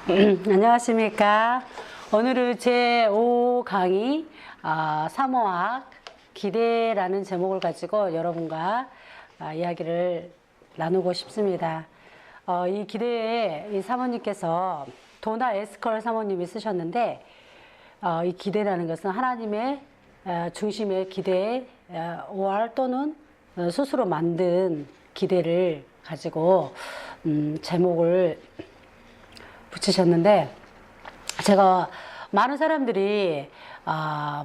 안녕하십니까. 오늘은 제5강의 사모학 기대라는 제목을 가지고 여러분과 이야기를 나누고 싶습니다. 이 기대에 이 사모님께서 도나 에스컬 사모님이 쓰셨는데 이 기대라는 것은 하나님의 중심의 기대 OR 또는 스스로 만든 기대를 가지고 제목을 붙이셨는데, 제가 많은 사람들이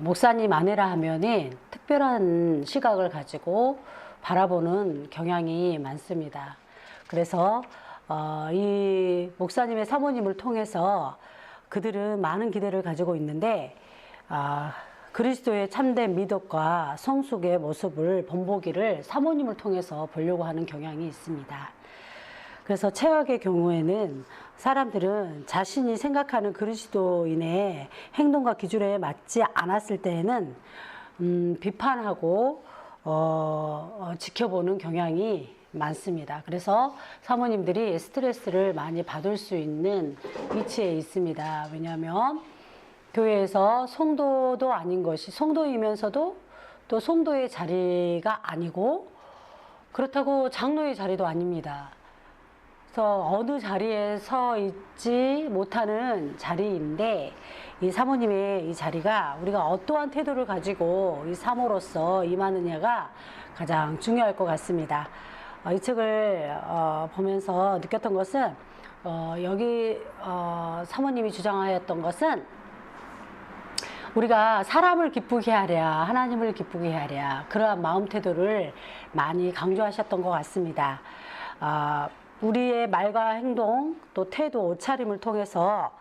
목사님 아내라 하면은 특별한 시각을 가지고 바라보는 경향이 많습니다. 그래서 이 목사님의 사모님을 통해서 그들은 많은 기대를 가지고 있는데 그리스도의 참된 믿음과 성숙의 모습을 본보기를 사모님을 통해서 보려고 하는 경향이 있습니다. 그래서 최악의 경우에는 사람들은 자신이 생각하는 그리스도인의 행동과 기준에 맞지 않았을 때에는 비판하고 지켜보는 경향이 많습니다. 그래서 사모님들이 스트레스를 많이 받을 수 있는 위치에 있습니다. 왜냐하면 교회에서 성도도 아닌 것이 성도이면서도 또 성도의 자리가 아니고, 그렇다고 장로의 자리도 아닙니다. 그래서 어느 자리에 서 있지 못하는 자리인데, 이 사모님의 이 자리가 우리가 어떠한 태도를 가지고 이 사모로서 임하느냐가 가장 중요할 것 같습니다. 이 책을 보면서 느꼈던 것은 여기 사모님이 주장하였던 것은 우리가 사람을 기쁘게 하랴 하나님을 기쁘게 하랴, 그러한 마음 태도를 많이 강조하셨던 것 같습니다. 우리의 말과 행동 또 태도 옷차림을 통해서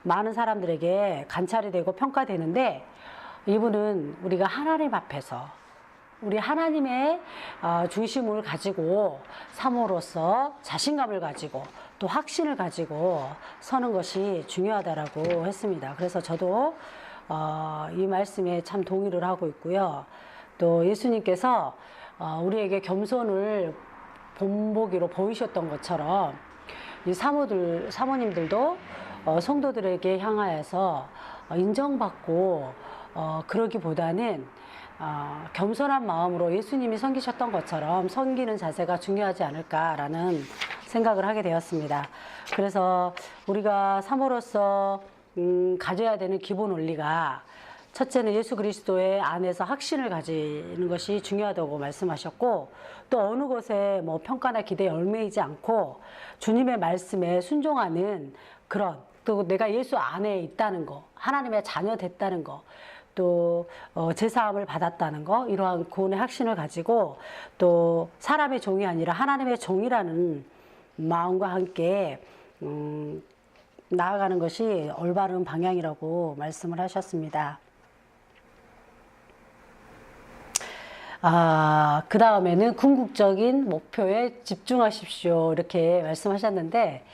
많은 사람들에게 관찰이 되고 평가되는데, 이분은 우리가 하나님 앞에서 우리 하나님의 중심을 가지고 사모로서 자신감을 가지고 또 확신을 가지고 서는 것이 중요하다라고 했습니다. 그래서 저도 이 말씀에 참 동의를 하고 있고요. 또 예수님께서 우리에게 겸손을 본보기로 보이셨던 것처럼 이 사모님들도 성도들에게 향하여서 인정받고 그러기보다는 겸손한 마음으로 예수님이 섬기셨던 것처럼 섬기는 자세가 중요하지 않을까라는 생각을 하게 되었습니다. 그래서 우리가 사모로서 가져야 되는 기본 원리가, 첫째는 예수 그리스도의 안에서 확신을 가지는 것이 중요하다고 말씀하셨고, 또 어느 것에 뭐 평가나 기대에 얽매이지 않고 주님의 말씀에 순종하는 그런, 또 내가 예수 안에 있다는 거, 하나님의 자녀 됐다는 거, 또 제사함을 받았다는 거, 이러한 구원의 확신을 가지고 또 사람의 종이 아니라 하나님의 종이라는 마음과 함께 나아가는 것이 올바른 방향이라고 말씀을 하셨습니다. 그 다음에는 궁극적인 목표에 집중하십시오, 이렇게 말씀하셨는데,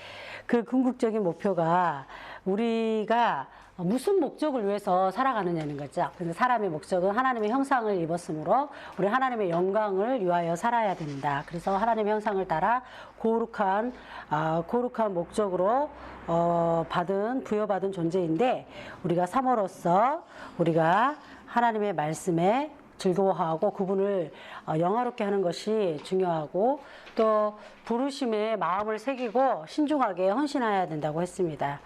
그 궁극적인 목표가 우리가 무슨 목적을 위해서 살아가느냐는 거죠. 근데 사람의 목적은 하나님의 형상을 입었으므로 우리 하나님의 영광을 위하여 살아야 된다. 그래서 하나님의 형상을 따라 거룩한 목적으로 부여받은 존재인데, 우리가 사모로서 우리가 하나님의 말씀에 즐거워하고 그분을 영화롭게 하는 것이 중요하고, 또 부르심에 마음을 새기고 신중하게 헌신해야 된다고 했습니다.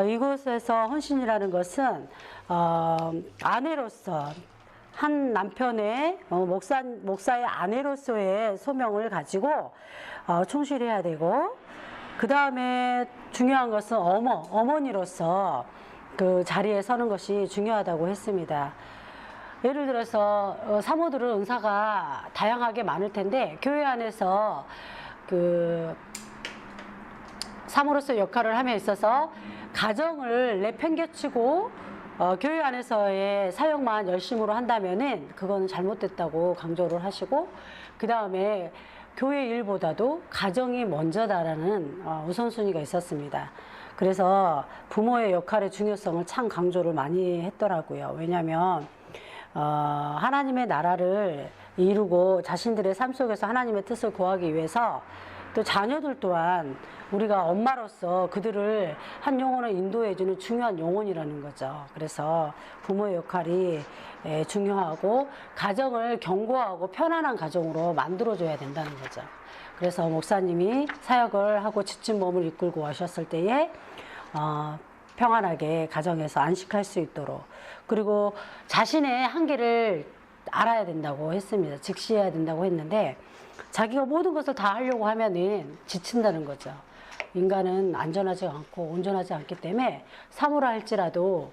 이곳에서 헌신이라는 것은 아내로서, 한 남편의 목사의 아내로서의 소명을 가지고 충실해야 되고, 그 다음에 중요한 것은 어머니로서 그 자리에 서는 것이 중요하다고 했습니다. 예를 들어서 사모들은 은사가 다양하게 많을 텐데, 교회 안에서 그 사모로서 역할을 함에 있어서 가정을 내팽개치고 교회 안에서의 사역만 열심으로 한다면은 그건 잘못됐다고 강조를 하시고, 그 다음에 교회 일보다도 가정이 먼저다라는 우선순위가 있었습니다. 그래서 부모의 역할의 중요성을 참 강조를 많이 했더라고요. 왜냐하면 하나님의 나라를 이루고 자신들의 삶 속에서 하나님의 뜻을 구하기 위해서 또 자녀들 또한 우리가 엄마로서 그들을 한 영혼을 인도해주는 중요한 영혼이라는 거죠. 그래서 부모의 역할이 중요하고 가정을 견고하고 편안한 가정으로 만들어줘야 된다는 거죠. 그래서 목사님이 사역을 하고 지친 몸을 이끌고 오셨을 때에 평안하게 가정에서 안식할 수 있도록, 그리고 자신의 한계를 알아야 된다고 했습니다. 직시해야 된다고 했는데 자기가 모든 것을 다 하려고 하면은 지친다는 거죠. 인간은 안전하지 않고 온전하지 않기 때문에 사모라 할지라도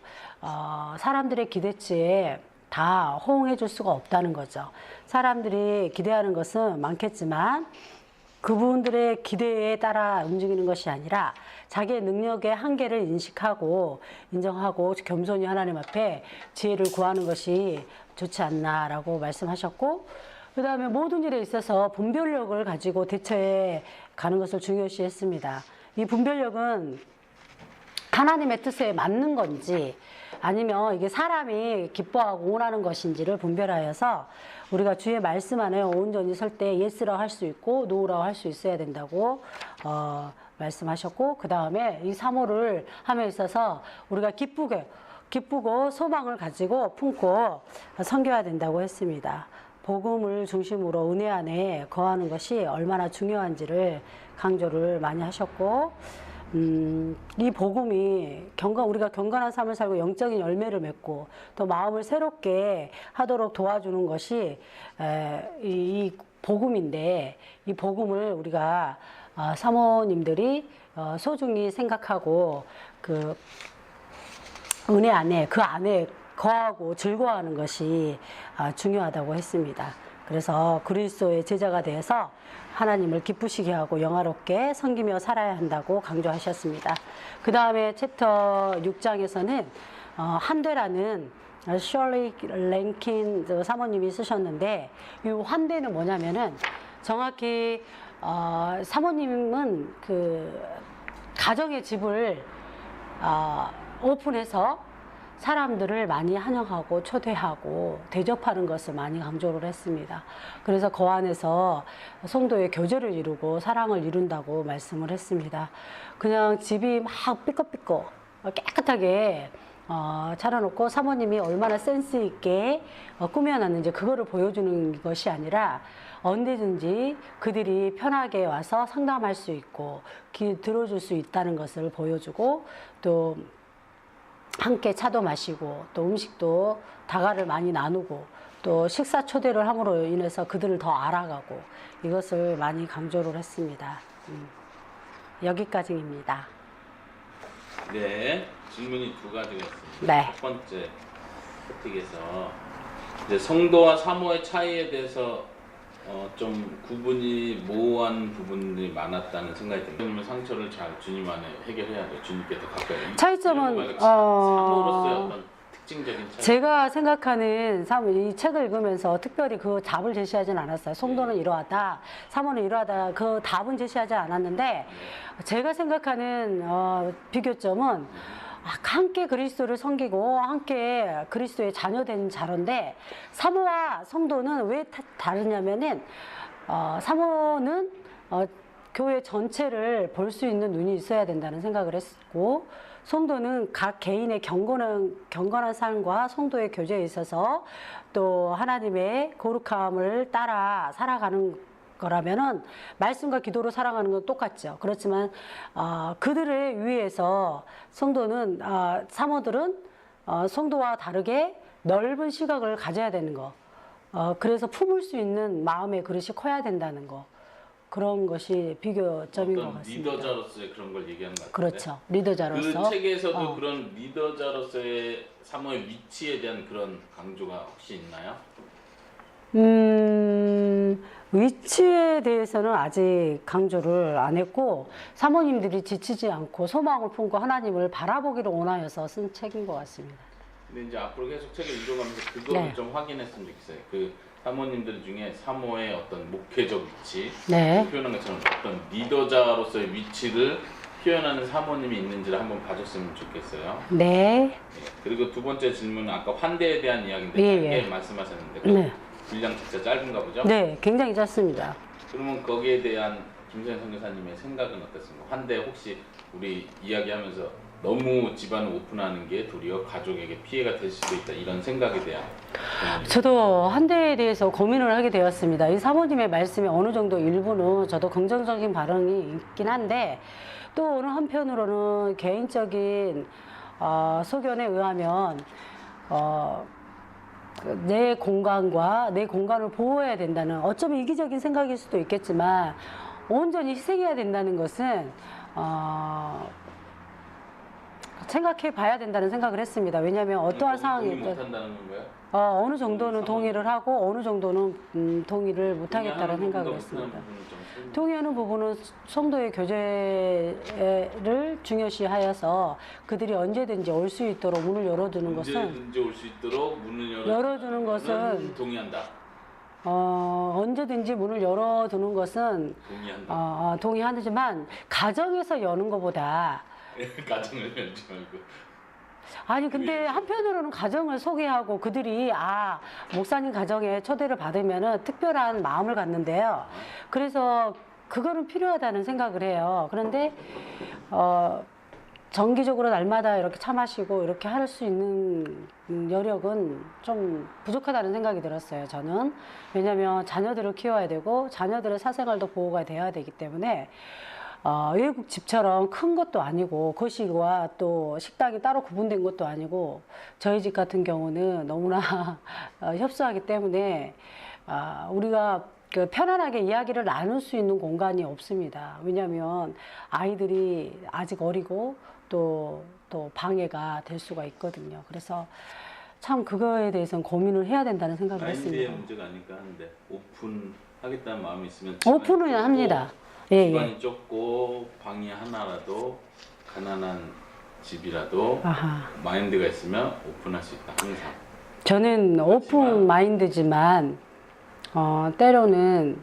사람들의 기대치에 다 호응해 줄 수가 없다는 거죠. 사람들이 기대하는 것은 많겠지만 그분들의 기대에 따라 움직이는 것이 아니라 자기의 능력의 한계를 인식하고 인정하고 겸손히 하나님 앞에 지혜를 구하는 것이 좋지 않나라고 말씀하셨고, 그 다음에 모든 일에 있어서 분별력을 가지고 대처해 가는 것을 중요시 했습니다. 이 분별력은 하나님의 뜻에 맞는 건지 아니면 이게 사람이 기뻐하고 원하는 것인지를 분별하여서 우리가 주의 말씀 안에 온전히 설 때 예스라고 할 수 있고 노라고 할 수 있어야 된다고 말씀하셨고, 그 다음에 이 사모를 함에 있어서 우리가 기쁘고 소망을 가지고 품고 섬겨야 된다고 했습니다. 복음을 중심으로 은혜 안에 거하는 것이 얼마나 중요한지를 강조를 많이 하셨고, 이 복음이 우리가 경건한 삶을 살고 영적인 열매를 맺고 또 마음을 새롭게 하도록 도와주는 것이 이 복음인데, 이 복음을 우리가 사모님들이 소중히 생각하고 그 은혜 안에 그 안에 거하고 즐거워하는 것이 중요하다고 했습니다. 그래서 그리스도의 제자가 되어서 하나님을 기쁘시게 하고 영화롭게 섬기며 살아야 한다고 강조하셨습니다. 그 다음에 챕터 6장에서는 한대라는 셜리 랭킨 사모님이 쓰셨는데, 이 한대는 뭐냐면은 정확히 사모님은 그 가정의 집을 오픈해서 사람들을 많이 환영하고 초대하고 대접하는 것을 많이 강조를 했습니다. 그래서 그 안에서 성도의 교제를 이루고 사랑을 이룬다고 말씀을 했습니다. 그냥 집이 막 삐걱삐걱 깨끗하게 차려놓고 사모님이 얼마나 센스 있게 꾸며놨는지 그거를 보여주는 것이 아니라 언제든지 그들이 편하게 와서 상담할 수 있고 들어줄 수 있다는 것을 보여주고, 또 함께 차도 마시고 또 음식도 다가를 많이 나누고 또 식사 초대를 함으로 인해서 그들을 더 알아가고, 이것을 많이 강조를 했습니다. 여기까지입니다. 네, 질문이 두 가지가 있습니다. 네. 첫 번째 토픽에서 이제 성도와 사모의 차이에 대해서 좀 구분이 모호한 부분들이 많았다는 생각이 듭니다. 주님의 상처를 잘 주님 안에 해결해야 돼요. 주님께 더 가까이. 차이점은 사모로서의 어떤 특징적인 차이. 제가 생각하는 이 책을 읽으면서 특별히 그 답을 제시하진 않았어요. 성도는 이러하다, 사모는 이러하다, 그 답은 제시하지 않았는데, 제가 생각하는 비교점은 함께 그리스도를 섬기고 함께 그리스도의 자녀된 자로인데, 사모와 성도는 왜 다르냐면은 사모는 교회 전체를 볼 수 있는 눈이 있어야 된다는 생각을 했고, 성도는 각 개인의 경건한 삶과 성도의 교제에 있어서 또 하나님의 거룩함을 따라 살아가는 거라면은 말씀과 기도로 살아가는 건 똑같죠. 그렇지만 그들을 위해서 성도는 사모들은 성도와 다르게 넓은 시각을 가져야 되는 거. 그래서 품을 수 있는 마음의 그릇이 커야 된다는 거. 그런 것이 비교점인 것 같습니다. 리더자로서의 그런 걸 얘기하는 것 같아요. 그렇죠. 리더자로서. 그 책에서도 그런 리더자로서의 사모의 위치에 대한 그런 강조가 혹시 있나요? 위치에 대해서는 아직 강조를 안 했고, 사모님들이 지치지 않고 소망을 품고 하나님을 바라보기를 원하여서 쓴 책인 것 같습니다. 근데 이제 앞으로 계속 책을 읽어가면서 그거를 네. 좀 확인했으면 좋겠어요. 그 사모님들 중에 사모의 어떤 목회적 위치, 네. 표현한 것처럼 어떤 리더자로서의 위치를 표현하는 사모님이 있는지를 한번 봐줬으면 좋겠어요. 네. 네. 그리고 두 번째 질문은 아까 환대에 대한 이야기인데 짧게 말씀하셨는데 네. 분량 진짜 짧은가 보죠? 네, 굉장히 짧습니다. 그러면 거기에 대한 김선 선교사님의 생각은 어떻습니까? 한데 혹시 우리 이야기하면서 너무 집안을 오픈하는 게 도리어 가족에게 피해가 될 수도 있다 이런 생각에 대한 저도 한대에 대해서 고민을 하게 되었습니다. 이 사모님의 말씀에 어느 정도 일부는 저도 긍정적인 반응이 있긴 한데 또 어느 한편으로는 개인적인 소견에 의하면 내 공간과 내 공간을 보호해야 된다는 어쩌면 이기적인 생각일 수도 있겠지만 온전히 희생해야 된다는 것은 생각해 봐야 된다는 생각을 했습니다. 왜냐하면 어떠한 상황이 동의 못한다는 건가요? 어느 정도는 동의를 하고 어느 정도는 동의를 못하겠다는 생각을 했습니다. 동의하는 부분은 성도의 교제를 중요시하여서 그들이 언제든지 올 수 있도록 문을 열어두는 것은 언제든지 올 수 있도록 문을 열어두는 것은 동의한다. 언제든지 문을 열어두는 것은 동의한다. 동의하지만 가정에서 여는 것보다 가정을 열지 말고. 아니 근데 한편으로는 가정을 소개하고 그들이 목사님 가정에 초대를 받으면은 특별한 마음을 갖는데요. 그래서 그거는 필요하다는 생각을 해요. 그런데 정기적으로 날마다 이렇게 차 마시고 이렇게 할 수 있는 여력은 좀 부족하다는 생각이 들었어요. 저는 왜냐하면 자녀들을 키워야 되고 자녀들의 사생활도 보호가 돼야 되기 때문에. 외국 집처럼 큰 것도 아니고 거실과 또 식당이 따로 구분된 것도 아니고 저희 집 같은 경우는 너무나 협소하기 때문에 우리가 그 편안하게 이야기를 나눌 수 있는 공간이 없습니다. 왜냐하면 아이들이 아직 어리고 또 방해가 될 수가 있거든요. 그래서 참 그거에 대해서는 고민을 해야 된다는 생각을 마인드의 했습니다. 문제가 아닐까 하는데 오픈하겠다는 마음이 있으면 오픈은 합니다. 집안이 좁고 방이 하나라도 가난한 집이라도 마인드가 있으면 오픈할 수 있다 항상. 저는 오픈 마인드지만 때로는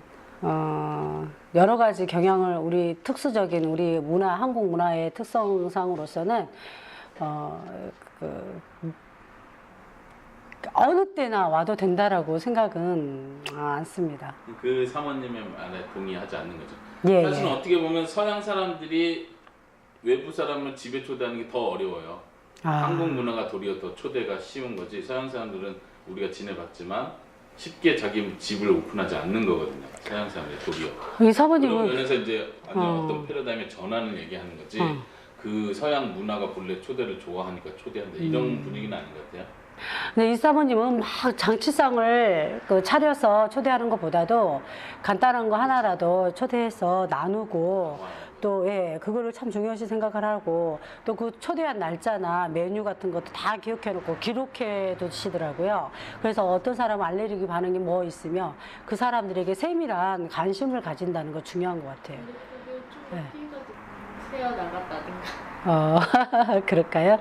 여러 가지 경향을 우리 특수적인 우리 문화 한국 문화의 특성상으로서는 어느 때나 와도 된다라고 생각은 않습니다. 그 사모님의 말에 동의하지 않는 거죠. 예, 사실은 예. 어떻게 보면 서양 사람들이 외부 사람을 집에 초대하는 게 더 어려워요. 한국 문화가 도리어 더 초대가 쉬운 거지. 서양 사람들은 우리가 지내봤지만 쉽게 자기 집을 오픈하지 않는 거거든요. 서양 사람들이 도리어. 이 그런 사모님은 면에서 이제 어떤 패러다임의 전환을 얘기하는 거지. 그 서양 문화가 본래 초대를 좋아하니까 초대한다 이런 분위기는 아닌 것 같아요. 근데 이 사모님은 막 장치상을 차려서 초대하는 것보다도 간단한 거 하나라도 초대해서 나누고 또 그거를 참 중요시 생각을 하고 또 그 초대한 날짜나 메뉴 같은 것도 다 기억해 놓고 기록해 두시더라고요. 그래서 어떤 사람은 알레르기 반응이 뭐 있으며 그 사람들에게 세밀한 관심을 가진다는 거 중요한 것 같아요. 그게 좀 새어 나갔다든가. 그럴까요?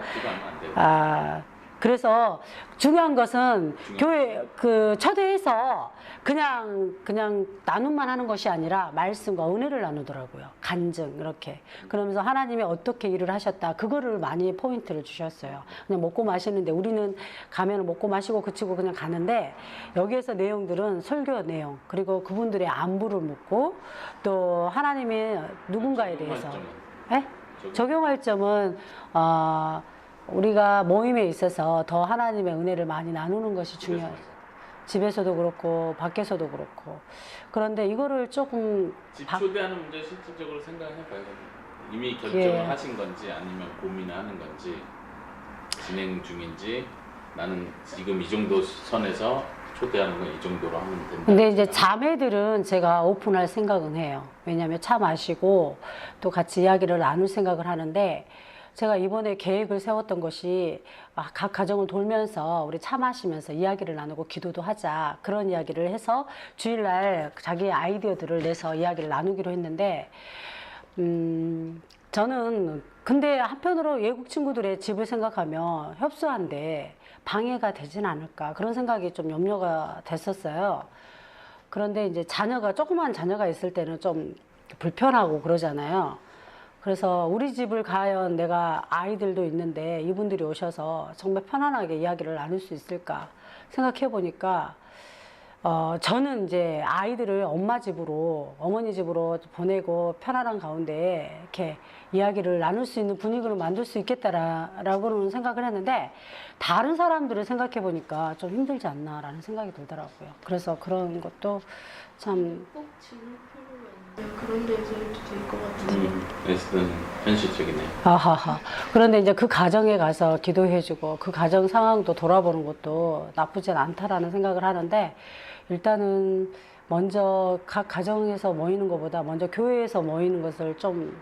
그래서 중요한 것은 교회 초대해서 그냥 나눔만 하는 것이 아니라 말씀과 은혜를 나누더라고요. 간증 이렇게. 그러면서 하나님이 어떻게 일을 하셨다. 그거를 많이 포인트를 주셨어요. 그냥 먹고 마시는데 우리는 가면 먹고 마시고 그치고 그냥 가는데 여기에서 내용들은 설교 내용 그리고 그분들의 안부를 묻고 또 하나님의 누군가에 대해서 적용할 점은 우리가 모임에 있어서 더 하나님의 은혜를 많이 나누는 것이 중요해요. 집에서도 그렇고 밖에서도 그렇고. 그런데 이거를 조금 집 초대하는 문제 실질적으로 생각해 봐야 돼요. 이미 결정을 하신 건지 아니면 고민을 하는 건지 진행 중인지 나는 지금 이 정도 선에서 초대하는 건 이 정도로 하면 된다. 근데 이제 자매들은 제가 오픈할 생각은 해요. 왜냐하면 차 마시고 또 같이 이야기를 나눌 생각을 하는데 제가 이번에 계획을 세웠던 것이 각 가정을 돌면서 우리 차 마시면서 이야기를 나누고 기도도 하자 그런 이야기를 해서 주일날 자기의 아이디어들을 내서 이야기를 나누기로 했는데 저는 근데 한편으로 외국 친구들의 집을 생각하면 협소한데 방해가 되진 않을까 그런 생각이 좀 염려가 됐었어요. 그런데 이제 조그만 자녀가 있을 때는 좀 불편하고 그러잖아요. 그래서 우리 집을 과연 내가 아이들도 있는데 이분들이 오셔서 정말 편안하게 이야기를 나눌 수 있을까 생각해 보니까 저는 이제 아이들을 엄마 집으로, 어머니 집으로 보내고 편안한 가운데 이렇게 이야기를 나눌 수 있는 분위기를 만들 수 있겠다라고는 생각을 했는데, 다른 사람들을 생각해 보니까 좀 힘들지 않나라는 생각이 들더라고요. 그래서 그런 것도 참, 꼭 지울 필요가 있나요? 그런 데서 해도 될 것 같은데. 레슨은 현실적이네요. 아하하. 그런데 이제 그 가정에 가서 기도해주고 그 가정 상황도 돌아보는 것도 나쁘진 않다라는 생각을 하는데, 일단은 먼저 각 가정에서 모이는 것보다 먼저 교회에서 모이는 것을 좀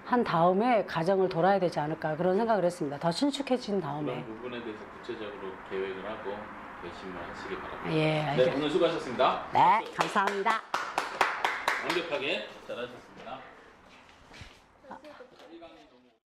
한 다음에 가정을 돌아야 되지 않을까, 그런 생각을 했습니다. 더 신축해진 다음에. 그런 부분에 대해서 구체적으로 계획을 하고 결심을 하시기 바랍니다. 예, 네, 알겠습니다. 오늘 수고하셨습니다. 네, 감사합니다. 완벽하게 잘하셨습니다.